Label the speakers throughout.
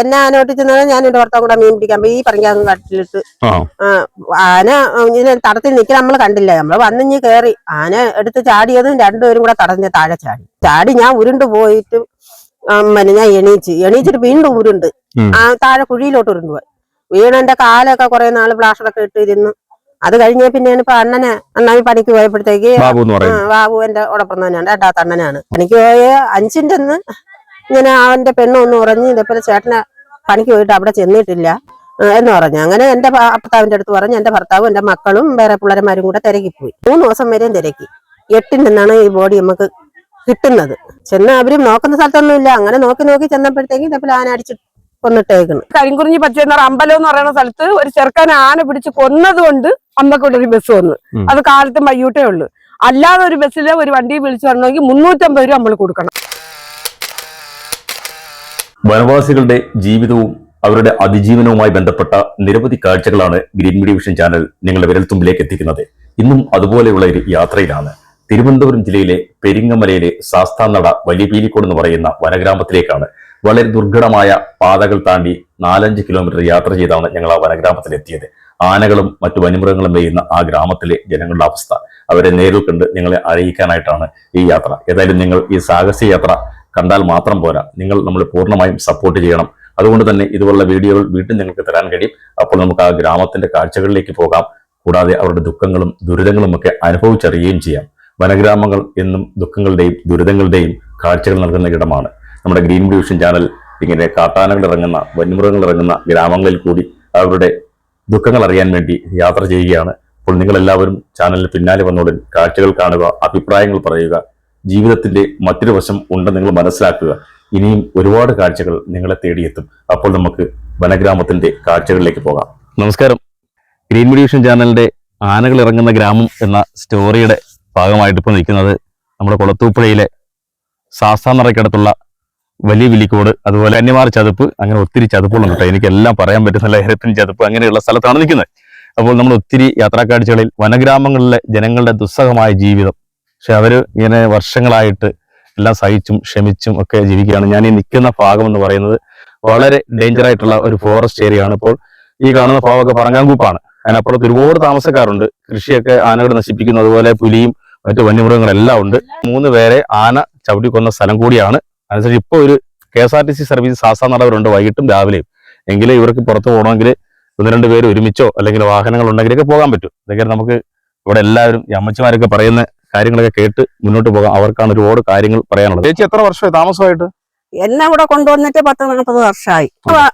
Speaker 1: എന്നെ ആന ഒട്ടിച്ചെന്നാൽ ഞാൻ എന്റെ ഭർത്താവ് കൂടെ മീൻ പിടിക്കാൻ പോയി ഈ പറഞ്ഞ കട്ടിലിട്ട് ആന ഇങ്ങനെ തടത്തിൽ നിൽക്കാൻ നമ്മൾ കണ്ടില്ല. നമ്മള് വന്നിഞ്ഞ് കയറി ആന എടുത്ത് ചാടിയതും രണ്ടുപേരും കൂടെ തടഞ്ഞ് താഴെ ചാടി ഞാൻ ഉരുണ്ട് പോയിട്ട് ഞാൻ എണീച്ചിട്ട് വീണ്ടും ഉരുണ്ട് താഴെ കുഴിയിലോട്ട് ഉരുണ്ടുപോയി വീണെന്റെ കാലൊക്കെ കുറെ നാള് പ്ലാസ്റ്ററൊക്കെ ഇട്ടിരുന്നു. അത് കഴിഞ്ഞ പിന്നെയാണ് ഇപ്പൊ അണ്ണായി പണിക്ക് പോയപ്പോഴത്തേക്ക് ബാബു എന്റെ ഉടപ്പം തന്നെയാണ്, രണ്ടാമത്തെ അണ്ണനാണ്. പണിക്ക് പോയ 5ന്റെ ഇങ്ങനെ അവന്റെ പെണ്ണൊന്ന് പറഞ്ഞ് ഇതേപോലെ ചേട്ടനെ പണിക്ക് പോയിട്ട് അവിടെ ചെന്നിട്ടില്ല എന്ന് പറഞ്ഞു. അങ്ങനെ എന്റെ ഭർത്താവിന്റെ അടുത്ത് പറഞ്ഞു. എന്റെ ഭർത്താവും എന്റെ മക്കളും വേറെ പിള്ളേരന്മാരും കൂടെ തിരക്കിപ്പോയി. 3 ദിവസം വരെയും തിരക്കി. 8-നാണ് ഈ ബോഡി നമുക്ക് കിട്ടുന്നത്. ചെന്ന് അവരും നോക്കുന്ന സ്ഥലത്തൊന്നും ഇല്ല. അങ്ങനെ നോക്കി ചെന്നപ്പോഴത്തേക്ക് ഇതേപോലെ ആന അടിച്ച് കൊന്നിട്ടേക്കുന്നു.
Speaker 2: കരിങ്കുറിഞ്ഞി പച്ചയെന്നറ അമ്പലം എന്ന് പറയുന്ന സ്ഥലത്ത് ഒരു ചെറുക്കൻ ആന പിടിച്ച് കൊന്നതുകൊണ്ട് അമ്മക്കൂടെ ഒരു ബസ് വന്നു. അത് കാലത്തും വൈകിട്ടേ ഉള്ളു. അല്ലാതെ ഒരു ബസ്സിലെ ഒരു വണ്ടി വിളിച്ചു വരണമെങ്കിൽ 350 രൂപ നമ്മൾ കൊടുക്കണം.
Speaker 3: വനവാസികളുടെ ജീവിതവും അവരുടെ അതിജീവനവുമായി ബന്ധപ്പെട്ട നിരവധി കാഴ്ചകളാണ് ഗ്രീൻ മീഡിയ വിഷൻ ചാനൽ നിങ്ങളുടെ വിരൽത്തുമ്പിലേക്ക് എത്തിക്കുന്നത്. ഇന്നും അതുപോലെയുള്ള ഒരു യാത്രയിലാണ്. തിരുവനന്തപുരം ജില്ലയിലെ പെരിങ്ങമലയിലെ ശാസ്താനട വലിയ പീലിക്കോട് എന്ന് പറയുന്ന വനഗ്രാമത്തിലേക്കാണ്. വളരെ ദുർഘടമായ പാതകൾ താണ്ടി 4-5 കിലോമീറ്റർ യാത്ര ചെയ്താണ് ഞങ്ങൾ ആ വനഗ്രാമത്തിലെത്തിയത്. ആനകളും മറ്റു വന്യമൃഗങ്ങളും മേയുന്ന ആ ഗ്രാമത്തിലെ ജനങ്ങളുടെ അവസ്ഥ അവരെ നേരിൽ കണ്ട് നിങ്ങളെ അറിയിക്കാനായിട്ടാണ് ഈ യാത്ര. ഏതായാലും നിങ്ങൾ ഈ സാഹസിക യാത്ര കണ്ടാൽ മാത്രം പോരാ, നിങ്ങൾ നമ്മൾ പൂർണ്ണമായും സപ്പോർട്ട് ചെയ്യണം. അതുകൊണ്ട് തന്നെ ഇതുപോലുള്ള വീഡിയോകൾ വീണ്ടും നിങ്ങൾക്ക് തരാൻ കഴിയും. അപ്പോൾ നമുക്ക് ആ ഗ്രാമത്തിന്റെ കാഴ്ചകളിലേക്ക് പോകാം. കൂടാതെ അവരുടെ ദുഃഖങ്ങളും ദുരിതങ്ങളും ഒക്കെ അനുഭവിച്ചറിയുകയും ചെയ്യാം. വനഗ്രാമങ്ങൾ എന്നും ദുഃഖങ്ങളുടെയും ദുരിതങ്ങളുടെയും കാഴ്ചകൾ നൽകുന്ന ഇടമാണ്. നമ്മുടെ ഗ്രീൻ മീഡിയ വിഷൻ ചാനൽ ഇങ്ങനെ കാട്ടാനകൾ ഇറങ്ങുന്ന വന്യമൃഗങ്ങൾ ഇറങ്ങുന്ന ഗ്രാമങ്ങളിൽ കൂടി അവരുടെ ദുഃഖങ്ങൾ അറിയാൻ വേണ്ടി യാത്ര ചെയ്യുകയാണ്. അപ്പോൾ നിങ്ങളെല്ലാവരും ചാനലിന് പിന്നാലെ വന്നോടും കാഴ്ചകൾ കാണുക, അഭിപ്രായങ്ങൾ പറയുക. ജീവിതത്തിന്റെ മറ്റൊരു വശം ഉണ്ടെന്ന് നിങ്ങൾ മനസ്സിലാക്കുക. ഇനിയും ഒരുപാട് കാഴ്ചകൾ നിങ്ങളെ തേടിയെത്തും. അപ്പോൾ നമുക്ക് വനഗ്രാമത്തിന്റെ കാഴ്ചകളിലേക്ക് പോകാം. നമസ്കാരം. ഗ്രീൻ മീഡിയ വിഷൻ ചാനലിന്റെ ആനകൾ ഇറങ്ങുന്ന ഗ്രാമം എന്ന സ്റ്റോറിയുടെ ഭാഗമായിട്ട് ഇപ്പോൾ നിൽക്കുന്നത് നമ്മുടെ കുളത്തൂപ്പുഴയിലെ ശാസ്താനടയ്ക്കടുത്തുള്ള വലിയ വിലിക്കോട്, അതുപോലെ കന്യമാർ ചതുപ്പ്, അങ്ങനെ ഒത്തിരി ചതുപ്പുകളുണ്ട്. എനിക്കെല്ലാം പറയാൻ പറ്റുന്നില്ല. ഹെരപ്പിൻ ചതുപ്പ് അങ്ങനെയുള്ള സ്ഥലത്താണ് നിൽക്കുന്നത്. അപ്പോൾ നമ്മൾ ഒത്തിരി യാത്രാക്കാഴ്ചകളിൽ വനഗ്രാമങ്ങളിലെ ജനങ്ങളുടെ ദുസ്സഹമായ ജീവിതം, പക്ഷെ അവര് ഇങ്ങനെ വർഷങ്ങളായിട്ട് എല്ലാം സഹിച്ചും ക്ഷമിച്ചും ഒക്കെ ജീവിക്കുകയാണ്. ഞാൻ ഈ നിൽക്കുന്ന ഭാഗം എന്ന് പറയുന്നത് വളരെ ഡേഞ്ചർ ആയിട്ടുള്ള ഒരു ഫോറസ്റ്റ് ഏരിയ ആണ്. ഇപ്പോൾ ഈ കാണുന്ന ഭാഗമൊക്കെ പറങ്ങാങ്കൂപ്പാണ്. അതിനപ്പുറത്ത് ഒരുപാട് താമസക്കാരുണ്ട്. കൃഷിയൊക്കെ ആനകൾ നശിപ്പിക്കുന്നു. അതുപോലെ പുലിയും മറ്റു വന്യമൃഗങ്ങളെല്ലാം ഉണ്ട്. 3 പേരെ ആന ചവിട്ടിക്കൊന്ന സ്ഥലം കൂടിയാണ്. അതിനുശേഷം ഇപ്പോൾ ഒരു KSRTC സർവീസ് ശാസ്താനടവരുണ്ട് വൈകിട്ടും രാവിലെയും. എങ്കിലും ഇവർക്ക് പുറത്ത് പോകണമെങ്കിൽ 1-2 പേര് ഒരുമിച്ചോ അല്ലെങ്കിൽ വാഹനങ്ങൾ ഉണ്ടെങ്കിലൊക്കെ പോകാൻ പറ്റും. അതൊക്കെ നമുക്ക് ഇവിടെ എല്ലാവരും ഈ അമ്മച്ചിമാരൊക്കെ പറയുന്ന കാര്യങ്ങളൊക്കെ കേട്ട് മുന്നോട്ട് പോകാം. അവർക്കാണ് ഒരുപാട് കാര്യങ്ങൾ പറയാനുള്ളത്. ചേച്ചി എത്ര വർഷമായി താമസമായിട്ട്?
Speaker 1: എന്നെ ഇവിടെ കൊണ്ടുവന്നിട്ട് 10-40 വർഷമായി.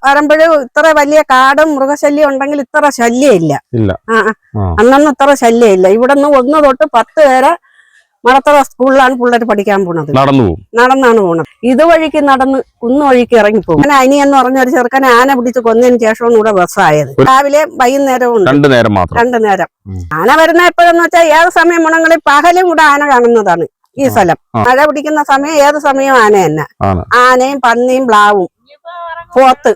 Speaker 1: വരുമ്പോഴും ഇത്ര വലിയ കാടും മൃഗശല്യം ഉണ്ടെങ്കിൽ ഇത്ര ശല്യം ഇല്ല. അന്നൊന്നും ഇത്ര ശല്യം ഇല്ല. ഇവിടെ നിന്ന് 1 തൊട്ട് 10 വരെ മടത്തറ സ്കൂളിലാണ് പിള്ളേർ പഠിക്കാൻ പോണത്. നടന്നാണ് പോണത്. ഇതുവഴിക്ക് നടന്ന് കുന്നുവഴിക്ക് ഇറങ്ങിപ്പോകും. അങ്ങനെ അനിയെന്ന് പറഞ്ഞ ഒരു ചെറുക്കനെ ആന പിടിച്ച് കൊന്നതിന് ശേഷമാണ് ഇവിടെ ബസ്സായത്. രാവിലെ വൈകുന്നേരവും 2 നേരം. ആന വരുന്ന എപ്പോഴെന്ന് വെച്ചാൽ ഏത് സമയം മുണങ്ങളിൽ പകലും കൂടെ ആന കാണുന്നതാണ് ഈ സ്ഥലം. മഴ പിടിക്കുന്ന സമയം ഏത് സമയവും ആന തന്നെ. ആനയും പന്നിയും പ്ലാവും പോത്ത്.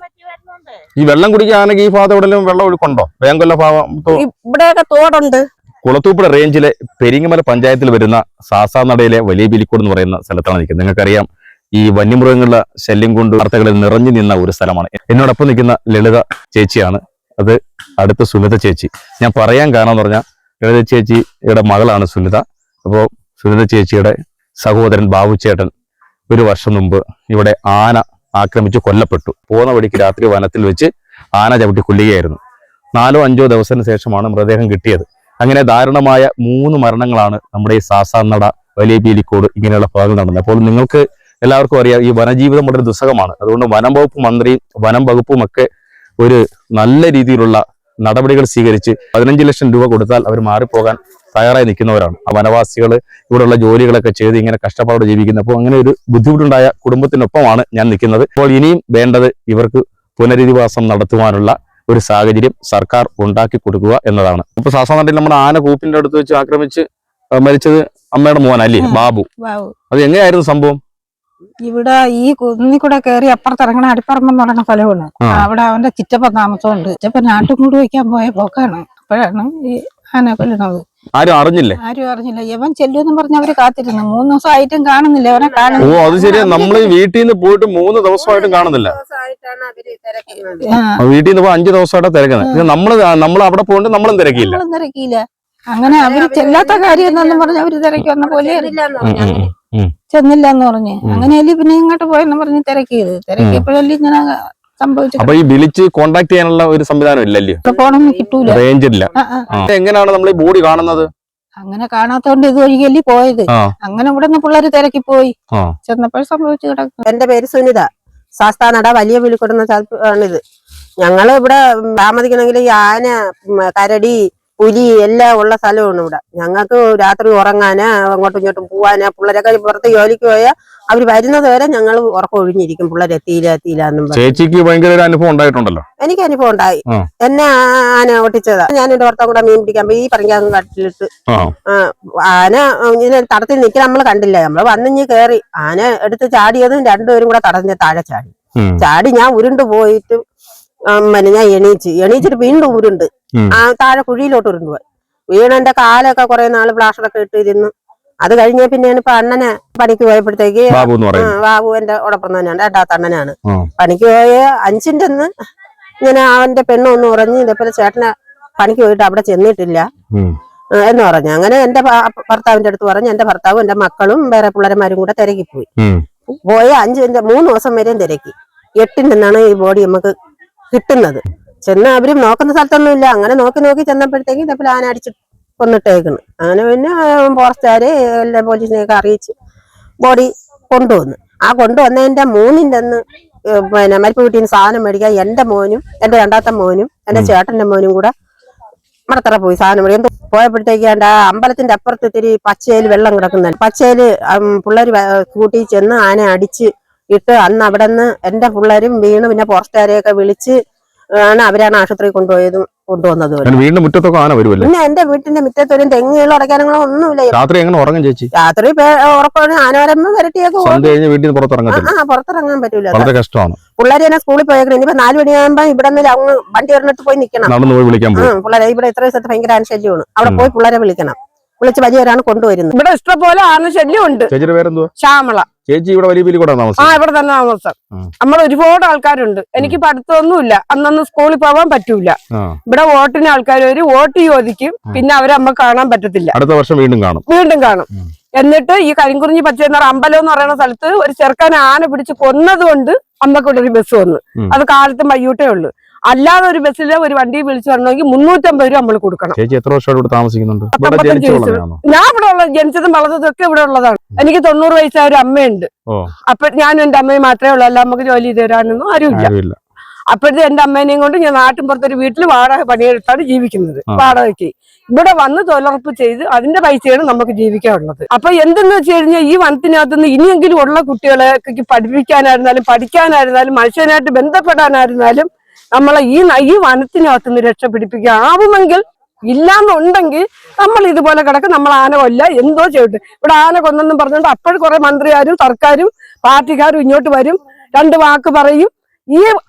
Speaker 3: ഈ വെള്ളം കുടിക്കാൻ ആനക്ക് ഈ ഭാഗത്ത് എവിടെയും വെള്ളം ഒഴുക്കുണ്ടോ?
Speaker 1: ഇവിടെയൊക്കെ തോടുണ്ട്.
Speaker 3: കുളത്തൂപ്പുഴ റേഞ്ചിലെ പെരിങ്ങമല പഞ്ചായത്തിൽ വരുന്ന ശാസ്താനടയിലെ വലിയ പീലിക്കോട് എന്ന് പറയുന്ന സ്ഥലത്താണ് നിൽക്കുന്നത്. നിങ്ങൾക്കറിയാം, ഈ വന്യമൃഗങ്ങളുടെ ശല്യം കൊണ്ട് വാർത്തകളിൽ നിറഞ്ഞു നിന്ന ഒരു സ്ഥലമാണ്. എന്നോടൊപ്പം നിൽക്കുന്ന ലളിത ചേച്ചിയാണ്. അത് അടുത്ത സുനിത ചേച്ചി. ഞാൻ പറയാൻ കാരണം എന്ന് പറഞ്ഞാൽ ലളിത ചേച്ചിയുടെ മകളാണ് സുനിത. അപ്പോൾ സുനിത ചേച്ചിയുടെ സഹോദരൻ ബാബുച്ചേട്ടൻ 1 വർഷം മുമ്പ് ഇവിടെ ആന ആക്രമിച്ച് കൊല്ലപ്പെട്ടു. പോകുന്ന വഴിക്ക് രാത്രി വനത്തിൽ വെച്ച് ആന ചവിട്ടി കൊല്ലുകയായിരുന്നു. 4-5 ദിവസത്തിന് ശേഷമാണ് മൃതദേഹം കിട്ടിയത്. അങ്ങനെ ദാരുണമായ 3 മരണങ്ങളാണ് നമ്മുടെ ഈ ശാസ്താനട വലിയ പീലിക്കോട് ഇങ്ങനെയുള്ള ഭാഗങ്ങൾ നടന്നത്. അപ്പോൾ നിങ്ങൾക്ക് എല്ലാവർക്കും അറിയാം, ഈ വനജീവിതം വളരെ ദുസ്സഹമാണ്. അതുകൊണ്ട് വനം വകുപ്പ് മന്ത്രിയും വനം വകുപ്പും ഒക്കെ ഒരു നല്ല രീതിയിലുള്ള നടപടികൾ സ്വീകരിച്ച് 15 ലക്ഷം രൂപ കൊടുത്താൽ അവർ മാറിപ്പോകാൻ തയ്യാറായി നിൽക്കുന്നവരാണ്. ആ വനവാസികൾ ഇവിടെയുള്ള ജോലികളൊക്കെ ചെയ്ത് ഇങ്ങനെ കഷ്ടപ്പാടോടെ ജീവിക്കുന്നത്. അപ്പോൾ അങ്ങനെ ഒരു ബുദ്ധിമുട്ടുണ്ടായ കുടുംബത്തിനൊപ്പമാണ് ഞാൻ നിൽക്കുന്നത്. അപ്പോൾ ഇനിയും വേണ്ടത് ഇവർക്ക് പുനരധിവാസം നടത്തുവാനുള്ള ഒരു സാഹചര്യം സർക്കാർ ഉണ്ടാക്കി കൊടുക്കുക എന്നതാണ്. ഇപ്പൊ ശാസ്താനടയിൽ നമ്മുടെ ആന കൂപ്പിന്റെ അടുത്ത് വെച്ച് ആക്രമിച്ച് മരിച്ചത് അമ്മയുടെ മോനല്ലേ, ബാബു. അത് എങ്ങനെയായിരുന്നു സംഭവം?
Speaker 4: ഇവിടെ ഈ കുന്നിൽ കൂടെ കയറി അപ്പുറത്തിറങ്ങണ അടിപ്പറമ്പെന്ന് പറയുന്ന സ്ഥലമാണ്. അവിടെ അവന്റെ ചിറ്റപ്പൻ താമസമുണ്ട്. ചിറ്റപ്പൻ നാട്ടും കൂടി വയ്ക്കാൻ പോയ പോക്കാണ്. അപ്പോഴാണ് ഈ ആന കൊല്ലുന്നത്.
Speaker 5: ആരും അറിഞ്ഞില്ലേ?
Speaker 4: ആരും അറിഞ്ഞില്ല. ഇവൻ ചെല്ലുമെന്ന് പറഞ്ഞ് അവര് കാത്തിരുന്നു. 3 ദിവസമായിട്ടും കാണുന്നില്ല അവനെ.
Speaker 5: ഓ
Speaker 4: കാണുന്നില്ല.
Speaker 5: അത് ശരിയാ. നമ്മള് വീട്ടിൽ നിന്ന് പോയിട്ട് 3 ദിവസമായിട്ടും കാണുന്നില്ല. വീട്ടിൽ നിന്ന് 5 ദിവസമായിട്ട് തിരക്കുന്നത്. നമ്മൾ അവിടെ പോയിട്ട് നമ്മളും തിരക്കിയില്ല.
Speaker 4: നമ്മളും തിരക്കിയില്ല. അങ്ങനെ അവര് ചെല്ലാത്ത കാര്യം എന്നൊന്നും പറഞ്ഞ് അവര് തിരക്കി വന്ന പോലെ ചെന്നില്ല എന്ന് പറഞ്ഞ്. അങ്ങനെയല്ലേ പിന്നെ ഇങ്ങോട്ട് പോയെന്ന് പറഞ്ഞ് തിരക്കിയത്. തിരക്കിയപ്പോഴല്ലേ ഇങ്ങനെ സംഭവിച്ചു.
Speaker 5: അപ്പൊ ഈ വിളിച്ച് കോണ്ടാക്ട് ചെയ്യാനുള്ള ഒരു സംവിധാനം ഇല്ലല്ലോ?
Speaker 4: ഫോണൊന്നും കിട്ടൂല,
Speaker 5: റേഞ്ച് ഇല്ല. എങ്ങനെയാണ് നമ്മൾ ഈ ബോഡി കാണുന്നത്?
Speaker 4: അങ്ങനെ കാണാത്തോണ്ട് ഇത് വഴിയല്ലേ പോയത്. അങ്ങനെ ഇവിടെ നിന്ന് പിള്ളേര് തിരക്കി പോയി. ചെന്നപ്പോൾ സംഭവിച്ചു കിടക്കും.
Speaker 1: എന്റെ പേര് സുനിത. ശാസ്താനട വലിയ വിളിക്കൊടുന്ന സ്ഥലത്താണിത്. ഞങ്ങള് ഇവിടെ താമസിക്കണമെങ്കിൽ ഈ ആന, കരടി, പുലി എല്ലാം ഉള്ള സ്ഥലമാണ് ഇവിടെ. ഞങ്ങൾക്ക് രാത്രി ഉറങ്ങാന്, അങ്ങോട്ടും ഇങ്ങോട്ടും പോവാന്, പിള്ളേരൊക്കെ പുറത്ത് ജോലിക്ക് പോയാൽ അവര് വരുന്നത് വരെ ഞങ്ങൾ ഉറക്കം ഒഴിഞ്ഞിരിക്കും. പിള്ളേർ എത്തിയില്ല എന്നും.
Speaker 5: ചേച്ചിക്ക് ഭയങ്കര ഒരു അനുഭവം ഉണ്ടായിട്ടുണ്ടല്ലോ?
Speaker 1: എനിക്ക് അനുഭവം ഉണ്ടായി. എന്നെ ആന ഓട്ടിച്ചതാ. ഞാൻ എന്റെ ഭർത്താവ് കൂടെ മീൻ പിടിക്കാൻ പോയി. ഈ പറഞ്ഞ കാട്ടിലിട്ട് ആന ഇങ്ങനെ തടത്തിൽ നിൽക്കാൻ നമ്മൾ കണ്ടില്ല. നമ്മള് വന്നിഞ്ഞ് കേറി. ആന എടുത്ത് ചാടിയതും രണ്ടുപേരും കൂടെ തടഞ്ഞ താഴെ ചാടി. ഞാൻ ഉരുണ്ടു പോയിട്ട് ഞാൻ എണീച്ചിട്ട് വീണ്ടും ഉരുണ്ട് താഴെ കുഴിയിലോട്ട് ഉരുണ്ടുപോയി. വീണെന്റെ കാലൊക്കെ കുറെ നാള് പ്ലാസ്റ്ററൊക്കെ ഇട്ട് ഇരുന്നു. അത് കഴിഞ്ഞ പിന്നെയാണ് ഇപ്പൊ അണ്ണനെ പണിക്ക് പോയപ്പോഴത്തേക്ക്, ബാബു എന്റെ ഓടൊപ്പം തന്നെയാണ്, രണ്ടാമത്തെ അണ്ണനാണ്. പണിക്ക് പോയ 5ന്റെ അന്ന് ഇങ്ങനെ അവന്റെ പെണ്ണൊന്ന് പറഞ്ഞ് ഇതേപോലെ ചേട്ടനെ പണിക്ക് പോയിട്ട് അവിടെ ചെന്നിട്ടില്ല എന്ന് പറഞ്ഞു. അങ്ങനെ എന്റെ ഭർത്താവിന്റെ അടുത്ത് പറഞ്ഞു. എന്റെ ഭർത്താവും എന്റെ മക്കളും വേറെ പിള്ളേരന്മാരും കൂടെ തിരക്കിപ്പോയി. 3 ദിവസം വരെയും തിരക്കി. 8ന്റെ അന്നാണ് ഈ ബോഡി നമുക്ക് കിട്ടുന്നത്. ചെന്ന് അവരും നോക്കുന്ന സ്ഥലത്തൊന്നും ഇല്ല. അങ്ങനെ നോക്കി ചെന്നപ്പോഴത്തേക്ക് ഇതേപോലെ ആന അടിച്ച് കൊന്നിട്ടേക്കുന്നു. അങ്ങനെ പിന്നെ ഫോറസ്റ്റുകാര് എല്ലാ പോലീസിനെയൊക്കെ അറിയിച്ച് ബോഡി കൊണ്ടുവന്നു. ആ കൊണ്ടുവന്നതിന്റെ 3ന്റെ അന്ന് പിന്നെ മരിപ്പ് വീട്ടിൽ നിന്ന് സാധനം മേടിക്കാൻ എന്റെ മോനും എന്റെ രണ്ടാമത്തെ മോനും എന്റെ ചേട്ടന്റെ മോനും കൂടെ മടത്തറ പോയി സാധനം മേടിക്കാൻ പോയപ്പോഴത്തേക്ക് ആ അമ്പലത്തിന്റെ അപ്പുറത്ത് ഇത്തിരി പച്ചയില് വെള്ളം കിടക്കുന്നുണ്ട്. പച്ചയില് പിള്ളേര് കൂട്ടി ചെന്ന് ആന അടിച്ച് ഇട്ട് അന്ന് അവിടെ നിന്ന് എന്റെ പിള്ളേരും വീണ്. പിന്നെ ഫോറസ്റ്റുകാരെയൊക്കെ വിളിച്ച് അവരാണ് ആശുപത്രി കൊണ്ടുവന്നത്.
Speaker 5: വീടിന്റെ മുറ്റത്തൊക്കെ ആന വരുമല്ലോ?
Speaker 1: പിന്നെ എന്റെ വീട്ടിന്റെ മുറ്റത്തൊരു തെങ്ങുകളോ അടയ്ക്കാനങ്ങളോ ഒന്നുമില്ല.
Speaker 5: രാത്രി എങ്ങനെ ഉറങ്ങും ചേച്ചി?
Speaker 1: രാത്രി ഉറക്കമാണ്. ആന വരുമ്പോ വരട്ടിയൊക്കെ
Speaker 5: വീട്ടിൽ
Speaker 1: പുറത്തിറങ്ങാൻ പറ്റൂല.
Speaker 5: വളരെ കഷ്ടമാണ്.
Speaker 1: പിള്ളേര് തന്നെ സ്കൂളിൽ പോയേക്കണം. ഇനിയിപ്പോ 4 മണിയാകുമ്പോ ഇവിടെ നിന്ന് അങ്ങ് വണ്ടി ഒരെണ്ണത്ത് പോയി നിൽക്കണം. പിള്ളേരെ ഇവിടെ ഇത്ര ദിവസത്തെ ഭയങ്കര ആനശല്യമാണ്. അവിടെ പോയി പിള്ളേരെ വിളിച്ച് വലിയവരാണ് കൊണ്ടുവരുന്നത്.
Speaker 2: ഇവിടെ ഇഷ്ടംപോലെ ആനശല്യം ഉണ്ട്. ശ്യാമള
Speaker 5: ചേച്ചി ഇവിടെ വലിയ ഇവിടെ
Speaker 2: തന്നെ താമസം. നമ്മൾ ഒരുപാട് ആൾക്കാരുണ്ട്. എനിക്ക് പഠിത്തമൊന്നുമില്ല. അന്നൊന്നും സ്കൂളിൽ പോവാൻ പറ്റൂല. ഇവിടെ വോട്ടിന് ആൾക്കാർ വരും, വോട്ട് ചോദിക്കും. പിന്നെ അവരെ നമ്മക്ക് കാണാൻ പറ്റത്തില്ല.
Speaker 5: അടുത്ത വർഷം വീണ്ടും കാണും.
Speaker 2: എന്നിട്ട് ഈ കരിങ്കുറിഞ്ഞി പച്ചയെന്ന അമ്പലം എന്ന് പറയുന്ന സ്ഥലത്ത് ഒരു ചെറുക്കനെ ആന പിടിച്ച് കൊന്നത് കൊണ്ട് അമ്മക്കൂടെ ഒരു ബസ് വന്നു. അത് കാലത്തും വൈകിട്ടേ ഉള്ളു. അല്ലാതെ ഒരു ബസ്സിലെ ഒരു വണ്ടി വിളിച്ചു വരണമെങ്കിൽ 350 രൂപ നമ്മൾ കൊടുക്കണം.
Speaker 5: എത്ര വർഷമായിട്ട് താമസിക്കുന്നുണ്ട്?
Speaker 2: ഞാൻ ഇവിടെ ഉള്ള ജനിച്ചതും വളർന്നതും ഒക്കെ ഇവിടെ ഉള്ളതാണ്. എനിക്ക് 90 വയസ്സായ ഒരു അമ്മയുണ്ട്. അപ്പൊ ഞാനും എന്റെ അമ്മയും മാത്രമേ ഉള്ളൂ. അല്ല നമുക്ക് ജോലി ചെയ്ത് തരാനൊന്നും ആരുമില്ല. അപ്പോഴത്തെ എന്റെ അമ്മേനെയും കൊണ്ട് ഞാൻ നാട്ടിൻപുറത്തൊരു വീട്ടിൽ വാടക പണിയെടുത്താണ് ജീവിക്കുന്നത്. വാടകയ്ക്ക് ഇവിടെ വന്ന് തൊഴിലുറപ്പ് ചെയ്ത് അതിന്റെ പൈസയാണ് നമുക്ക് ജീവിക്കാനുള്ളത്. അപ്പൊ എന്തെന്ന് വെച്ച് കഴിഞ്ഞാൽ ഈ വനത്തിനകത്തുനിന്ന് ഇനിയെങ്കിലും ഉള്ള കുട്ടികളെ പഠിപ്പിക്കാനായിരുന്നാലും പഠിക്കാനായിരുന്നാലും മനുഷ്യനായിട്ട് ബന്ധപ്പെടാനായിരുന്നാലും നമ്മളെ ഈ വനത്തിനകത്തുനിന്ന് രക്ഷപിടിപ്പിക്കാവുമെങ്കിൽ, ഇല്ലാന്നുണ്ടെങ്കിൽ നമ്മൾ ഇതുപോലെ കിടക്കും. നമ്മൾ ആന കൊല്ല എന്തോ ചെയ്യട്ടെ. ഇവിടെ ആന കൊന്നെന്നും പറഞ്ഞുകൊണ്ട് അപ്പോഴും കുറെ മന്ത്രിമാരും സർക്കാരും പാർട്ടിക്കാരും ഇങ്ങോട്ട് വരും, 2 വാക്ക് പറയും.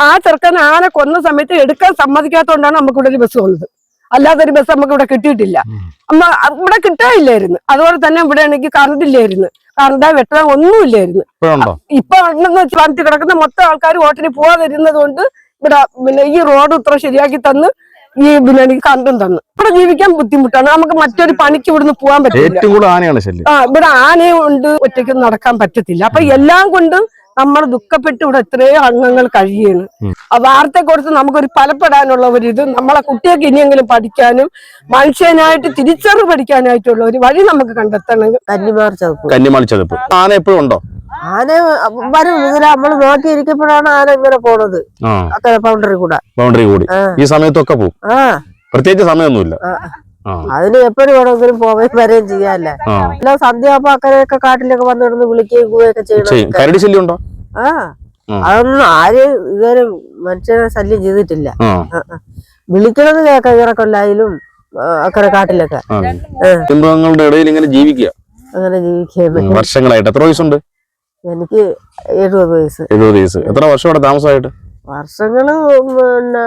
Speaker 2: ആ ചെറുക്കൻ ആന കൊന്ന സമയത്ത് എടുക്കാൻ സമ്മതിക്കാത്തതുകൊണ്ടാണ് നമുക്ക് ഇവിടെ ഒരു ബസ് വന്നത്. അല്ലാതെ ഒരു ബസ് നമുക്ക് ഇവിടെ കിട്ടിയിട്ടില്ല. ഇവിടെ കിട്ടാനില്ലായിരുന്നു. അതുപോലെ തന്നെ ഇവിടെ എനിക്ക് കറണ്ട് ഇല്ലായിരുന്നു. കറണ്ട് വെട്ടം ഒന്നുമില്ലായിരുന്നു. ഇപ്പൊ ഉണ്ടെന്ന് വെച്ചാൽ വനത്തിൽ കിടക്കുന്ന മൊത്തം ആൾക്കാർ വോട്ടിന് പോവാതിരുന്നത് കൊണ്ട് ഇവിടെ പിന്നെ ഈ റോഡ് ഇത്ര ശരിയാക്കി തന്ന് ഈ പിന്നെ എനിക്ക് കണ്ടും തന്നു. ഇവിടെ ജീവിക്കാൻ ബുദ്ധിമുട്ടാണ്. നമുക്ക് മറ്റൊരു പണിക്ക് ഇവിടുന്ന് പോകാൻ പറ്റില്ല. ഇവിടെ ആനയുണ്ട്, ഒറ്റയ്ക്ക് നടക്കാൻ പറ്റത്തില്ല. അപ്പൊ എല്ലാം കൊണ്ടും നമ്മൾ ദുഃഖപ്പെട്ട് ഇവിടെ എത്രയോ അംഗങ്ങൾ കഴിയാണ്. ആ വാർത്ത കൊടുത്ത് നമുക്കൊരു ഫലപ്പെടാനുള്ള ഒരു ഇത്, നമ്മളെ കുട്ടികൾക്ക് ഇനിയെങ്കിലും പഠിക്കാനും മനുഷ്യനായിട്ട് തിരിച്ചറിവ് പഠിക്കാനായിട്ടുള്ള ഒരു വഴി നമുക്ക് കണ്ടെത്തണമെങ്കിൽ
Speaker 5: കന്നിമാർ ചതുപ്പ്. ആന എപ്പോഴും ഉണ്ടോ?
Speaker 1: ആന വരും. ഇങ്ങനെ നമ്മൾ നോക്കിയിരിക്കുമ്പോഴാണ് ആന ഇങ്ങനെ പോണത്. ബൗണ്ടറി കൂടി
Speaker 5: ഈ സമയത്തൊക്കെ പോകും. പ്രത്യേകിച്ച് സമയമൊന്നുമില്ല.
Speaker 1: അതിന് എപ്പോഴും വേണമെങ്കിലും പോവുകയും വരെയും ചെയ്യാല്ലേ. എല്ലാം സന്ധ്യാകുമ്പോ അക്കരെയൊക്കെ കാട്ടിലൊക്കെ വന്നിടുന്ന് വിളിക്കുകയും പോവുകയൊക്കെ ചെയ്യണം.
Speaker 5: കരടി ശല്യം ഉണ്ടോ?
Speaker 1: അതൊന്നും ആരും ഇതുവരെ മനുഷ്യനെ ശല്യം ചെയ്തിട്ടില്ല. വിളിക്കണത് കേൾക്കാം. ഇറക്കൊല്ലായാലും അക്കരെ കാട്ടിലൊക്കെ
Speaker 5: മൃഗങ്ങളുടെ ഇടയിൽ ഇങ്ങനെ ജീവിക്കുക.
Speaker 1: അങ്ങനെ ജീവിക്കുക
Speaker 5: വർഷങ്ങളായിട്ട്. എത്ര വയസ്സുണ്ട്?
Speaker 1: എനിക്ക് 70 വയസ്സ്.
Speaker 5: 70 വയസ്സ്. എത്ര വർഷം ഇവിടെ താമസമായിട്ട്?
Speaker 1: വർഷങ്ങള് പിന്നെ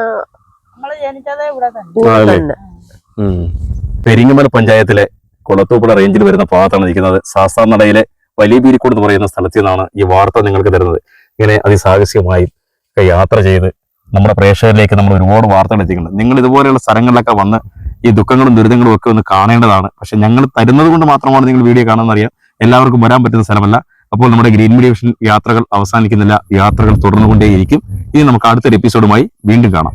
Speaker 3: പെരിങ്ങമല പഞ്ചായത്തിലെ കുളത്തൂപ്പുഴ റേഞ്ചിൽ വരുന്ന ഭാഗത്താണ് നിൽക്കുന്നത്. ശാസ്താനടയിലെ വലിയ ബീരിക്കോട് എന്ന് പറയുന്ന സ്ഥലത്ത് നിന്നാണ് ഈ വാർത്ത നിങ്ങൾക്ക് തരുന്നത്. ഇങ്ങനെ അതിസാഹസികമായും ഒക്കെ യാത്ര ചെയ്ത് നമ്മുടെ പ്രേക്ഷകരിലേക്ക് നമ്മൾ ഒരുപാട് വാർത്തകൾ എത്തിക്കുന്നുണ്ട്. നിങ്ങൾ ഇതുപോലെയുള്ള സ്ഥലങ്ങളിലൊക്കെ വന്ന് ഈ ദുഃഖങ്ങളും ദുരിതങ്ങളും ഒക്കെ ഒന്ന് കാണേണ്ടതാണ്. പക്ഷെ ഞങ്ങൾ തരുന്നത് കൊണ്ട് മാത്രമാണ് നിങ്ങൾ വീഡിയോ കാണുന്നത് അറിയാം. എല്ലാവർക്കും വരാൻ പറ്റുന്ന സ്ഥലമല്ല. അപ്പോൾ നമ്മുടെ ഗ്രീൻ മീഡിയ വിഷൻ യാത്രകൾ അവസാനിക്കുന്നില്ല, യാത്രകൾ തുടർന്നുകൊണ്ടേയിരിക്കും. ഇനി നമുക്ക് അടുത്തൊരു എപ്പിസോഡുമായി വീണ്ടും കാണാം.